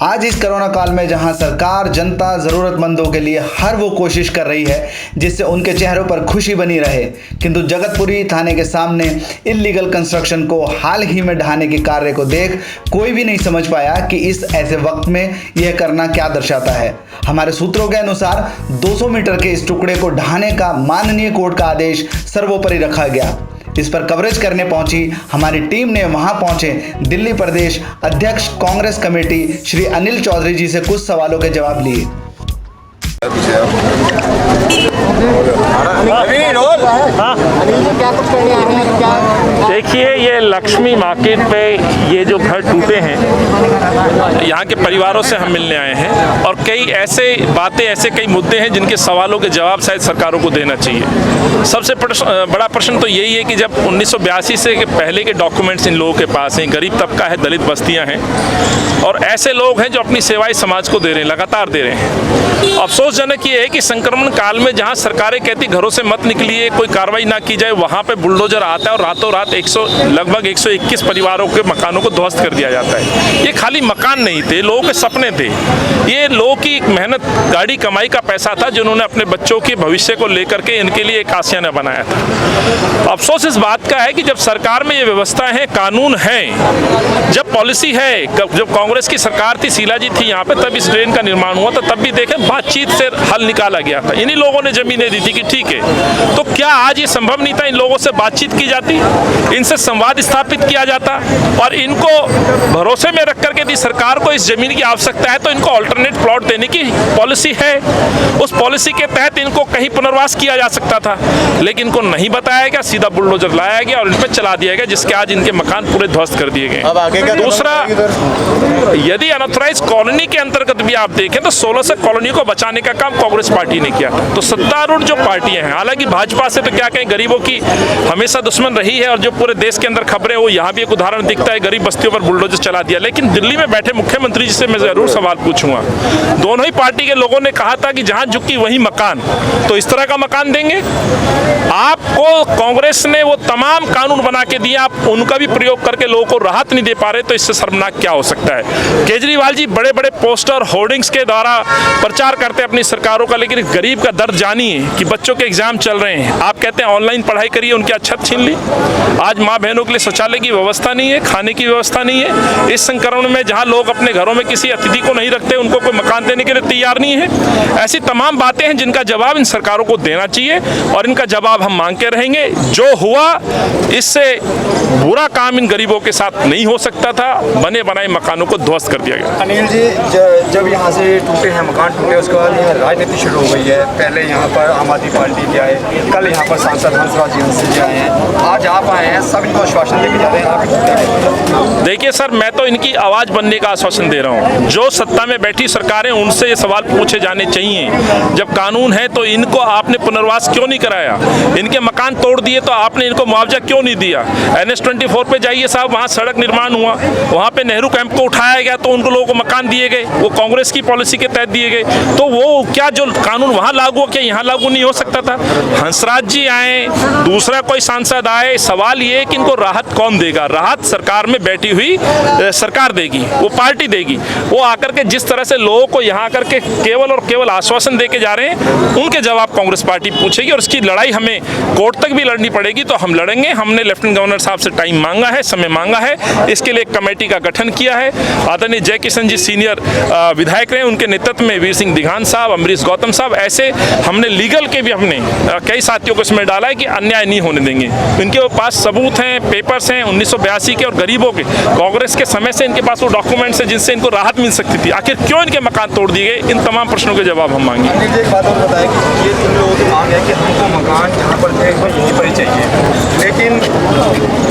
आज इस कोरोना काल में जहां सरकार जनता ज़रूरतमंदों के लिए हर वो कोशिश कर रही है जिससे उनके चेहरों पर खुशी बनी रहे, किंतु जगतपुरी थाने के सामने इल्लीगल कंस्ट्रक्शन को हाल ही में ढहाने के कार्य को देख कोई भी नहीं समझ पाया कि इस ऐसे वक्त में यह करना क्या दर्शाता है। हमारे सूत्रों के अनुसार 200 मीटर के इस टुकड़े को ढहाने का माननीय कोर्ट का आदेश सर्वोपरि रखा गया। इस पर कवरेज करने पहुंची हमारी टीम ने वहां पहुंचे दिल्ली प्रदेश अध्यक्ष कांग्रेस कमेटी श्री अनिल चौधरी जी से कुछ सवालों के जवाब लिए। देखिए, ये लक्ष्मी मार्केट पे ये जो घर टूटे हैं, यहाँ के परिवारों से हम मिलने आए हैं और कई ऐसे कई मुद्दे हैं जिनके सवालों के जवाब शायद सरकारों को देना चाहिए। सबसे बड़ा प्रश्न तो यही है कि जब 1982 से पहले के डॉक्यूमेंट्स इन लोगों के पास हैं, गरीब तबका है, दलित बस्तियाँ हैं और ऐसे लोग हैं जो अपनी सेवाएं समाज को दे रहे हैं, लगातार दे रहे हैं। अफसोसजनक ये है कि संक्रमण काल में जहाँ सरकारें कहती घरों से मत निकलिए, कोई कार्रवाई ना की जाए, वहाँ पे बुलडोजर आता है और रातों रात लगभग 121 परिवारों के मकानों को ध्वस्त कर दिया जाता है। ये खाली मकान नहीं थे, लोगों के सपने थे, ये लोगों की मेहनत गाड़ी कमाई का पैसा था जिन्होंने अपने बच्चों के भविष्य को लेकर के इनके लिए एक आशियाना बनाया था। अफसोस इस बात का है कि जब सरकार में ये व्यवस्था है, कानून है, जब पॉलिसी है, जब कांग्रेस की सरकार थी, शीला जी थी यहाँ पे, तब इस ड्रेन का निर्माण हुआ था, तब भी देखें बातचीत से हल निकाला गया था। इन्हीं लोगों ने जमीनें दी थी कि ठीक है। तो क्या आज ये संभव नहीं था इन लोगों से बातचीत की जाती, इनसे संवाद स्थापित किया जाता और इनको भरोसे में रख करके सरकार को इस जमीन की आवश्यकता है तो इनको अल्टरनेट प्लॉट देने की पॉलिसी है, उस पॉलिसी के तहत इनको कहीं पुनर्वास किया जा सकता था, लेकिन इनको नहीं बताया गया, सीधा बुलडोजर लाया गया और इन पर चला दिया गया, जिसके आज इनके मकान पूरे ध्वस्त कर दिए गए। दूसरा, यदि अनऑथराइज कॉलोनी के अंतर्गत भी आप देखें तो 16 कॉलोनी को बचाने का काम कांग्रेस पार्टी ने किया। तो सत्तारूढ़ जो पार्टियां हैं, हालांकि भाजपा से तो क्या कहें, गरीबों की हमेशा दुश्मन रही है और जो पूरे देश के अंदर खबरें, वो यहाँ भी एक उदाहरण दिखता है, गरीब बस्तियों पर बुलडोजर चला दिया। लेकिन दिल्ली में बैठे मुख्यमंत्री जी से मैं जरूर सवाल पूछूंगा, दोनों ही पार्टी के लोगों ने कहा था कि जहां झुकी वहीं मकान, तो इस तरह का मकान देंगे आपको। कांग्रेस ने वो तमाम कानून बना के दिए, आप उनका भी प्रयोग करके लोगों को राहत नहीं दे पा रहे, तो इससे शर्मनाक क्या हो सकता है। केजरीवाल जी बड़े बड़े पोस्टर होर्डिंग्स के द्वारा प्रचार करते हैं अपनी सरकारों का, लेकिन गरीब का दर्द जानिए कि बच्चों के एग्जाम चल रहे हैं, आप कहते हैं ऑनलाइन पढ़ाई करिए, उनकी छत छीन ली। आज माँ बहनों के लिए शौचालय की व्यवस्था नहीं है, खाने की व्यवस्था नहीं है। इस संक्रमण में जहाँ लोग अपने घरों में किसी अतिथि को नहीं रखते, उनको कोई मकान देने के लिए तैयार नहीं है। ऐसी तमाम बातें हैं जिनका जवाब इन सरकारों को देना चाहिए और इनका जवाब हम मांगते रहेंगे। जो हुआ, इससे बुरा काम इन गरीबों के साथ नहीं हो सकता था, बने बनाए मकानों को ध्वस्त कर दिया गया। अनिल जी, जब यहाँ से टूटे हैं मकान, टूटे उसके बाद यहाँ राजनीति शुरू हो गई है। पहले यहाँ पर आम आदमी पार्टी के आए, कल यहाँ पर सांसद हंसराज जी आए हैं, आज आप आए हैं, सब इनको आश्वासन देके जा रहे हैं, आप देखिए सर, मैं तो इनकी आवाज बनने का आश्वासन दे रहा हूँ। जो सत्ता में बैठी सरकारें, उनसे ये सवाल पूछे जाने चाहिए। जब कानून है तो इनको आपने पुनर्वास क्यों नहीं कराया? इनके मकान तोड़ दिए तो आपने इनको मुआवजा क्यों नहीं दिया? NH-24 पे जाइए साहब, वहाँ सड़क निर्माण हुआ, वहाँ पे नेहरू कैंप को उठाया गया तो उन लोगों को मकान दिए गए, वो कांग्रेस की पॉलिसी के तहत दिए गए। तो वो क्या जो कानून वहाँ लागू हो, क्या यहाँ लागू नहीं हो सकता था? हंसराज जी आए, दूसरा कोई सांसद आए, सवाल ये है कि इनको राहत कौन देगा? राहत सरकार में बैठी हुई सरकार देगी, वो पार्टी देगी। वो आकर के जिस तरह से लोगों को यहाँ आकर के केवल और केवल आश्वासन देके जा रहे हैं, उनके जवाब कांग्रेस पार्टी पूछेगी और इसकी लड़ाई हमें कोर्ट तक भी लड़नी पड़ेगी। तो हम लड़ेंगे। हमने लेफ्टिनेंट गवर्नर साहब से टाइम मांगा है, समय मांगा है, इसके लिए एक कमेटी का गठन किया है। आदरणीय जय किशन जी सीनियर विधायक रहे, उनके नेतृत्व में वीर सिंह दिघान साहब, अमरीश गौतम साहब, ऐसे हमने लीगल के भी अपने कई साथियों को इसमें डाला है कि अन्याय नहीं होने देंगे। इनके पास सबूत हैं, पेपर्स हैं 1982 के और गरीबों के, कांग्रेस के समय से इनके पास वो डॉक्यूमेंट्स हैं जिनसे इनको राहत मिल सकती थी। आखिर क्यों इनके मकान तोड़ दिए गए? इन तमाम प्रश्नों के जवाब हम मांगे। एक बात और बताएं कि ये इन लोगों की मांग है कि हमको मकान जहाँ पर थे यहीं पर ही चाहिए, लेकिन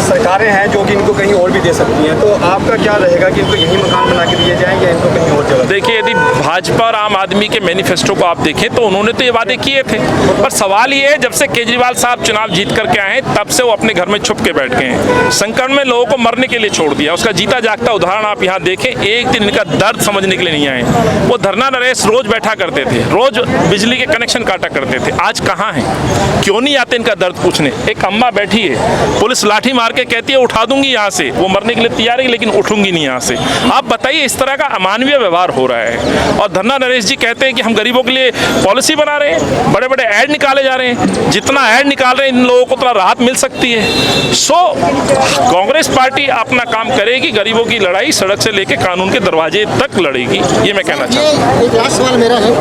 सरकारें हैं जो कि इनको कहीं और भी दे सकती हैं। तो आपका क्या रहेगा कि इनको यही मकान बना के दिए जाएं या इनको कहीं और जगह? देखिए, यदि भाजपा और आम आदमी के मैनिफेस्टो को आप देखें तो उन्होंने तो ये वादे किए थे, पर सवाल ये है जब से केजरीवाल साहब चुनाव जीत करके आए हैं तब से वो अपने घर में छुप के बैठ गए हैं। संकट में लोगों को मरने के लिए छोड़ दिया। उसका जीता जागता उदाहरण आप यहाँ देखें। एक दिन इनका दर्द समझने के लिए नहीं आए। वो धरना नरेश रोज बैठा करते थे, रोज बिजली के कनेक्शन काटा करते थे। आज कहाँ हैं? क्यों नहीं आते इनका दर्द पूछने? एक अम्मा बैठी है, पुलिस लाठी मार के कहती है उठा दूंगी यहाँ से, वो मरने के लिए तैयार है लेकिन उठूंगी नहीं यहाँ से। आप बताइए, इस तरह का अमानवीय व्यवहार हो रहा है। और धन्ना नरेश जी कहते हैं कि हम गरीबों के लिए पॉलिसी बना रहे हैं, बड़े बड़े ऐड निकाले जा रहे हैं, जितना ऐड निकाल रहे हैं इन लोगों को उतना राहत मिल सकती है। सो कांग्रेस पार्टी अपना काम करेगी, गरीबों की लड़ाई सड़क से लेकर कानून के दरवाजे तक लड़ेगी, ये मैं कहना चाहता हूँ। एक लास्ट सवाल मेरा है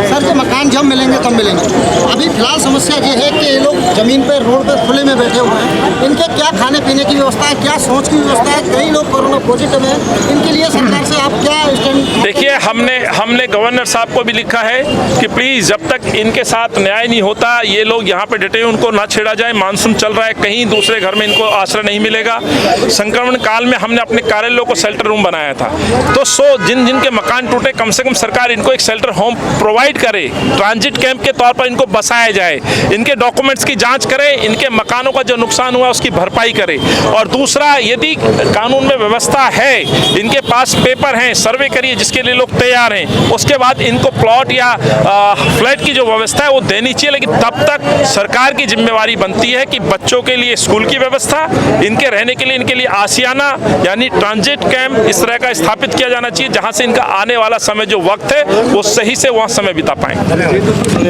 सर, जो मकान जब मिलेंगे तब मिलेंगे, अभी फिलहाल समस्या ये है कि ये लोग जमीन पे रोड पे खुले में बैठे हुए हैं, इनके क्या खाने पीने की व्यवस्था है, क्या सोच की व्यवस्था है, कई लोग कोरोना पॉजिटिव है, इनके लिए सरकार से आप क्या स्टैंड? देखिए, हमने गवर्नर साहब को भी लिखा है कि प्लीज जब तक इनके साथ न्याय नहीं होता, ये लोग यहाँ पे डटे, उनको ना छेड़ा जाए। मानसून चल रहा है, कहीं दूसरे घर में इनको आश्रय नहीं मिलेगा। संक्रमण काल में हमने अपने कार्यालयों को शेल्टर रूम बनाया था, तो जिनके मकान टूटे, कम से कम सरकार इनको एक शेल्टर होम प्रोवाइड करे, ट्रांजिट कैंप के तौर पर इनको बसाया जाए, इनके डॉक्यूमेंट्स की जांच करे, इनके मकानों का जो नुकसान हुआ उसकी भरपाई करे। और दूसरा, यदि कानून में व्यवस्था है, इनके पास पेपर हैं, सर्वे करिए जिसके लिए लोग तैयार हैं, उसके बाद इनको प्लॉट या फ्लैट की जो व्यवस्था है वो देनी चाहिए। लेकिन तब तक सरकार की जिम्मेवारी बनती है कि बच्चों के लिए स्कूल की व्यवस्था, इनके रहने के लिए इनके लिए आशियाना यानी ट्रांजिट कैंप इस तरह का स्थापित किया जाना चाहिए, जहां से इनका आने वाला समय जो वक्त है वो सही से वहाँ समय बिता पाएं।